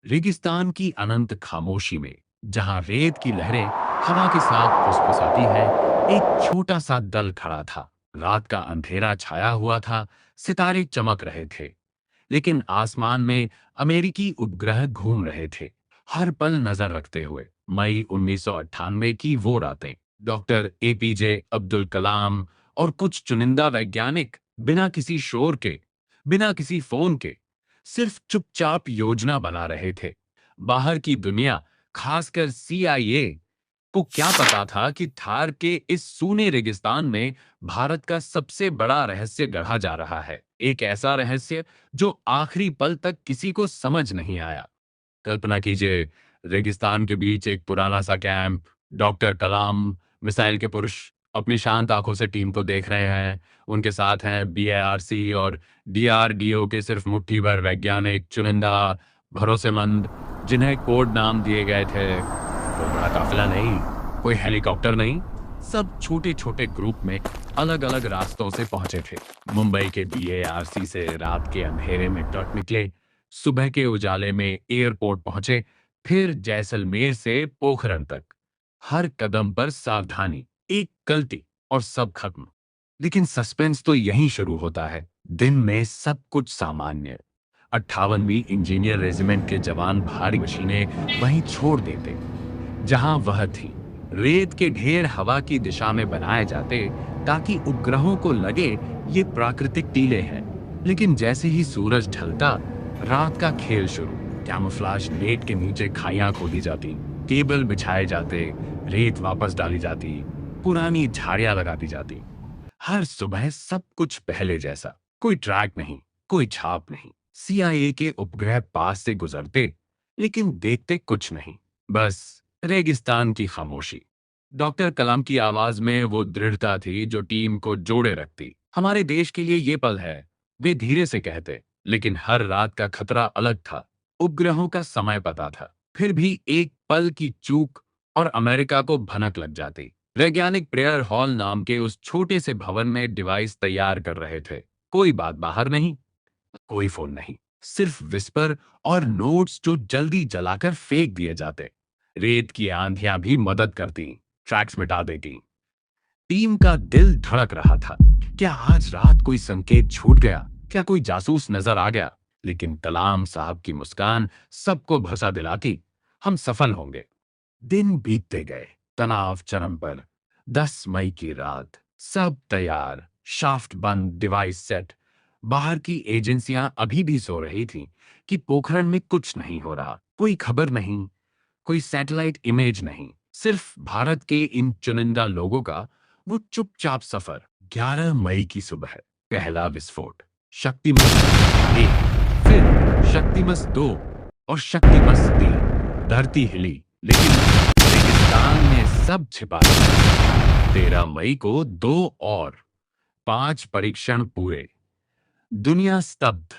रेगिस्तान की अनंत खामोशी में, जहां रेत की लहरें हवा के साथ फुसफुसाती है, एक छोटा सा दल खड़ा था। रात का अंधेरा छाया हुआ था, सितारे चमक रहे थे, लेकिन आसमान में अमेरिकी उपग्रह घूम रहे थे, हर पल नजर रखते हुए। मई 1998 की वो रातें, डॉक्टर एपीजे अब्दुल कलाम और कुछ चुनिंदा वैज्ञानिक बिना किसी शोर के, बिना किसी फोन के, सिर्फ चुपचाप योजना बना रहे थे। बाहर की दुनिया, खासकर सीआईए को क्या पता था कि थार के इस सूने रेगिस्तान में भारत का सबसे बड़ा रहस्य गढ़ा जा रहा है। एक ऐसा रहस्य जो आखिरी पल तक किसी को समझ नहीं आया। कल्पना कीजिए, रेगिस्तान के बीच एक पुराना सा कैंप, डॉक्टर कलाम, मिसाइल के पुरुष, अपनी शांत आंखों से टीम को देख रहे हैं। उनके साथ हैं बीएआरसी और डीआरडीओ के सिर्फ मुट्ठी भर वैज्ञानिक, चुनिंदा, भरोसेमंद, जिन्हें कोड नाम दिए गए थे। कोई बड़ा काफिला नहीं, कोई हेलीकॉप्टर नहीं, सब छोटे छोटे ग्रुप में अलग अलग रास्तों से पहुंचे थे। मुंबई के बीएआरसी से रात के अंधेरे में ट्रक निकले, सुबह के उजाले में एयरपोर्ट पहुंचे, फिर जैसलमेर से पोखरण तक। हर कदम पर सावधानी, एक गलती और सब खत्म। लेकिन सस्पेंस तो यहीं शुरू होता है। दिन में सब कुछ सामान्य। 58वीं इंजीनियर रेजिमेंट के जवान भारी मशीनें वहीं छोड़ देते जहां वह थी। रेत के ढेर हवा की दिशा में बनाए जाते ताकि उपग्रहों को लगे ये प्राकृतिक टीले हैं। लेकिन जैसे ही सूरज ढलता, रात का खेल शुरू। कैमोफ्लेज नेट के नीचे खाइयां खोदी जाती, केबल बिछाए जाते, रेत वापस डाली जाती, पुरानी झाड़ियां लगा दी जाती। हर सुबह सब कुछ पहले जैसा, कोई ट्रैक नहीं, कोई छाप नहीं। सीआईए के उपग्रह पास से गुजरते, लेकिन देखते कुछ नहीं, बस रेगिस्तान की खामोशी। डॉक्टर कलाम की आवाज में वो दृढ़ता थी जो टीम को जोड़े रखती। हमारे देश के लिए ये पल है, वे धीरे से कहते। लेकिन हर रात का खतरा अलग था। उपग्रहों का समय पता था, फिर भी एक पल की चूक और अमेरिका को भनक लग जाती। वैज्ञानिक प्रेयर हॉल नाम के उस छोटे से भवन में डिवाइस तैयार कर रहे थे। कोई बात बाहर नहीं, कोई फोन नहीं, सिर्फ विस्पर और नोट्स जो जल्दी जलाकर फेंक दिए जाते। रेत की आंधियां भी मदद करती, ट्रैक्स मिटा देती। टीम का दिल धड़क रहा था। क्या आज रात कोई संकेत छूट गया? क्या कोई जासूस नजर आ गया? लेकिन कलाम साहब की मुस्कान सबको भरोसा दिलाती, हम सफल होंगे। दिन बीतते गए, तनाव चरम पर। 10 मई की रात, सब तैयार, शाफ्ट बंद, डिवाइस सेट। बाहर की एजेंसियां अभी भी सो रही थीं कि पोखरण में कुछ नहीं हो रहा। कोई खबर नहीं, कोई सैटेलाइट इमेज नहीं, सिर्फ भारत के इन चुनिंदा लोगों का वो चुपचाप सफर। 11 मई की सुबह, पहला विस्फोट। शक्तिमस 1, फिर शक्तिमस 2 और शक्तिमस 3। धरती हिली, लेकिन रेगिस्तान में सब छिपा था। 13 मई को 2 और 5 परीक्षण पूरे। दुनिया स्तब्ध।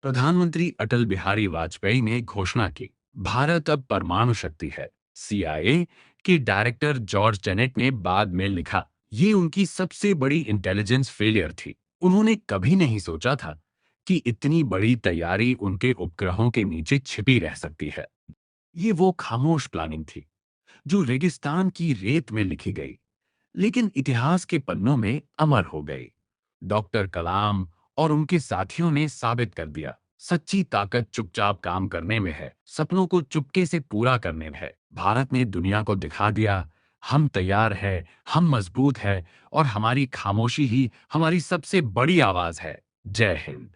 प्रधानमंत्री अटल बिहारी वाजपेयी ने घोषणा की, भारत अब परमाणु शक्ति है। सीआईए के डायरेक्टर जॉर्ज टेनेट ने बाद में लिखा, ये उनकी सबसे बड़ी इंटेलिजेंस फेलियर थी। उन्होंने कभी नहीं सोचा था कि इतनी बड़ी तैयारी उनके उपग्रहों के नीचे छिपी रह सकती है। ये वो खामोश प्लानिंग थी जो रेगिस्तान की रेत में लिखी गई, लेकिन इतिहास के पन्नों में अमर हो गई। डॉक्टर कलाम और उनके साथियों ने साबित कर दिया, सच्ची ताकत चुपचाप काम करने में है, सपनों को चुपके से पूरा करने में है। भारत ने दुनिया को दिखा दिया, हम तैयार है, हम मजबूत है, और हमारी खामोशी ही हमारी सबसे बड़ी आवाज है। जय हिंद।